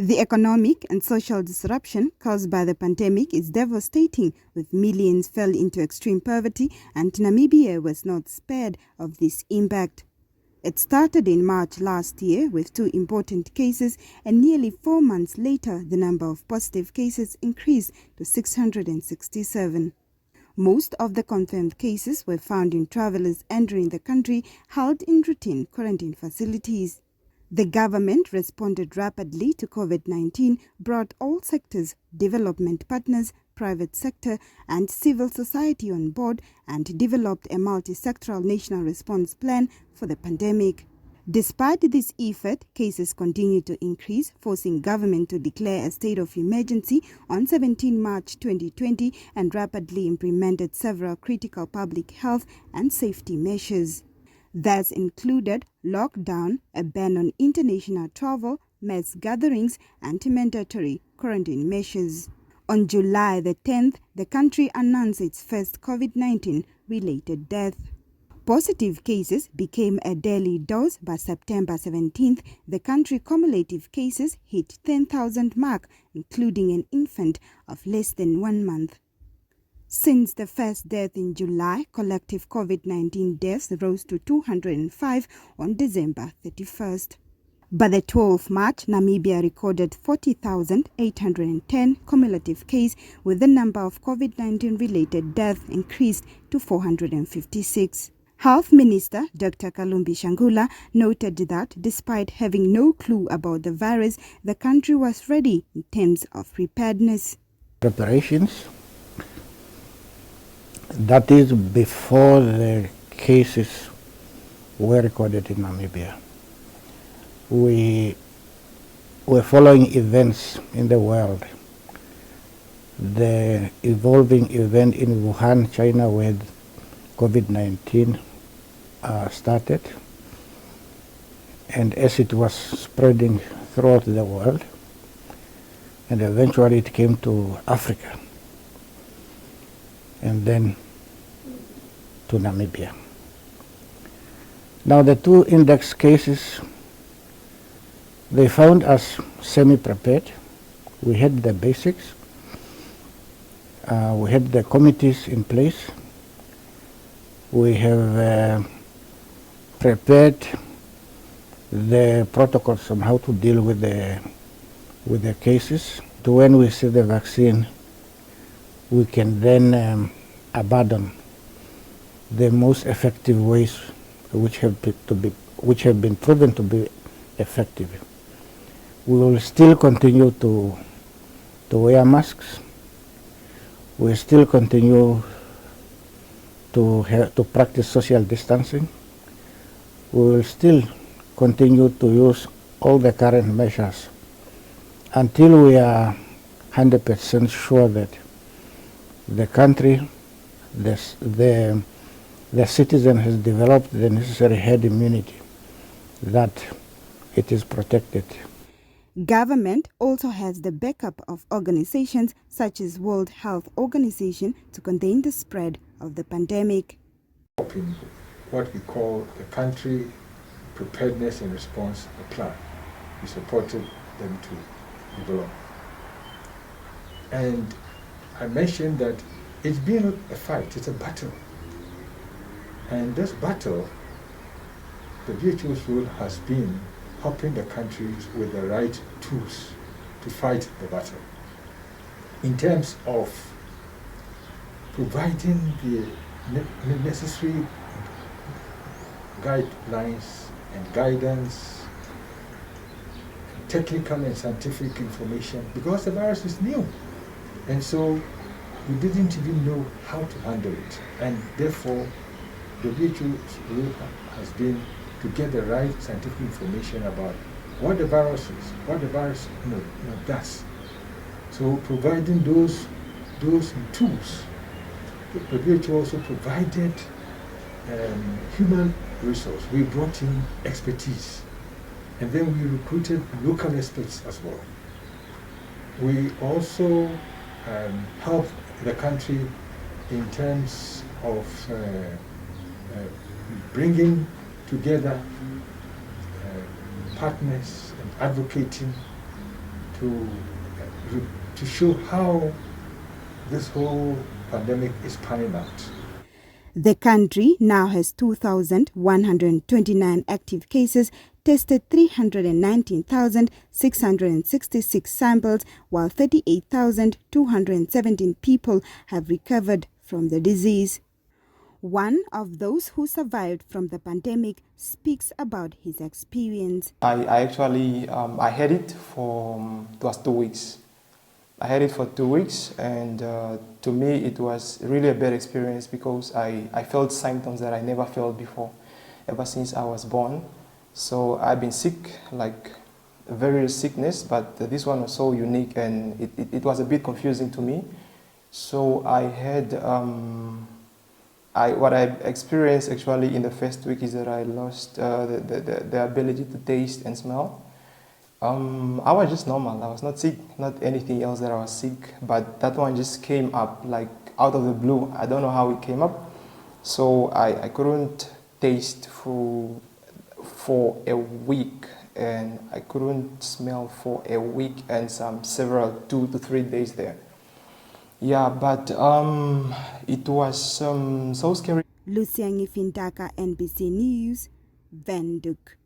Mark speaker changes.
Speaker 1: The economic and social disruption caused by the pandemic is devastating, with millions fell into extreme poverty, and Namibia was not spared of this impact. It started in March last year with 2 important cases, and nearly 4 months later, the number of positive cases increased to 667. Most of the confirmed cases were found in travelers entering the country held in routine quarantine facilities. The government responded rapidly to COVID-19, brought all sectors, development partners, private sector and civil society on board, and developed a multi-sectoral national response plan for the pandemic. Despite this effort, cases continue to increase, forcing government to declare a state of emergency on 17 March 2020 and rapidly implemented several critical public health and safety measures. That's included lockdown, a ban on international travel, mass gatherings, and mandatory quarantine measures. On July the 10th, the country announced its first COVID-19 related death. Positive cases became a daily dose. By September 17th, the country cumulative cases hit 10,000 mark, including an infant of less than 1 month. Since the first death in July, collective COVID-19 deaths rose to 205 on December 31st. By the 12th March, Namibia recorded 40,810 cumulative cases, with the number of COVID-19 related deaths increased to 456. Health Minister Dr. Kalumbi Shangula noted that despite having no clue about the virus, the country was ready in terms of preparedness.
Speaker 2: Preparations. That is before the cases were recorded in Namibia. We were following events in the world. The evolving event in Wuhan, China, where COVID-19 started. And as it was spreading throughout the world, and eventually it came to Africa, and then to Namibia. Now the 2 index cases, they found us semi-prepared. We had the basics. We had the committees in place. We have prepared the protocols on how to deal with the cases. So when we see the vaccine, we can then abandon the most effective ways which have been proven to be effective. We will still continue to wear masks. We will still continue to practice social distancing. We will still continue to use all the current measures until we are 100% sure that the country, the citizen has developed the necessary herd immunity, that it is protected.
Speaker 1: Government also has the backup of organizations such as World Health Organization to contain the spread of the pandemic.
Speaker 3: In what we call the Country Preparedness and Response Plan, we supported them to develop. And I mentioned that it's been a fight, it's a battle. And this battle, the VHO's role has been helping the countries with the right tools to fight the battle. In terms of providing the necessary guidelines and guidance, technical and scientific information, because the virus is new. And so we didn't even know how to handle it. And therefore, the VHO's role has been to get the right scientific information about what the virus is, what the virus does. So providing those tools. The WHO also provided human resource. We brought in expertise, and then we recruited local experts as well. We also helped the country in terms of bringing together partners and advocating to show how this whole pandemic is panning out.
Speaker 1: The country now has 2,129 active cases, tested 319,666 samples, while 38,217 people have recovered from the disease. One of those who survived from the pandemic speaks about his experience.
Speaker 4: I actually had it it was 2 weeks. I had it for 2 weeks, and to me it was really a bad experience because I felt symptoms that I never felt before, ever since I was born. So I've been sick, like various sickness, but this one was so unique, and it was a bit confusing to me. So I had, what I experienced actually in the first week is that I lost the ability to taste and smell. I was just normal. I was not sick, not anything else that I was sick, but that one just came up like out of the blue. I don't know how it came up. So I couldn't taste food for a week, and I couldn't smell for a week and several 2 to 3 days there. Yeah, but it was so scary.
Speaker 1: Lucian Ifintaka, NBC News, Windhoek.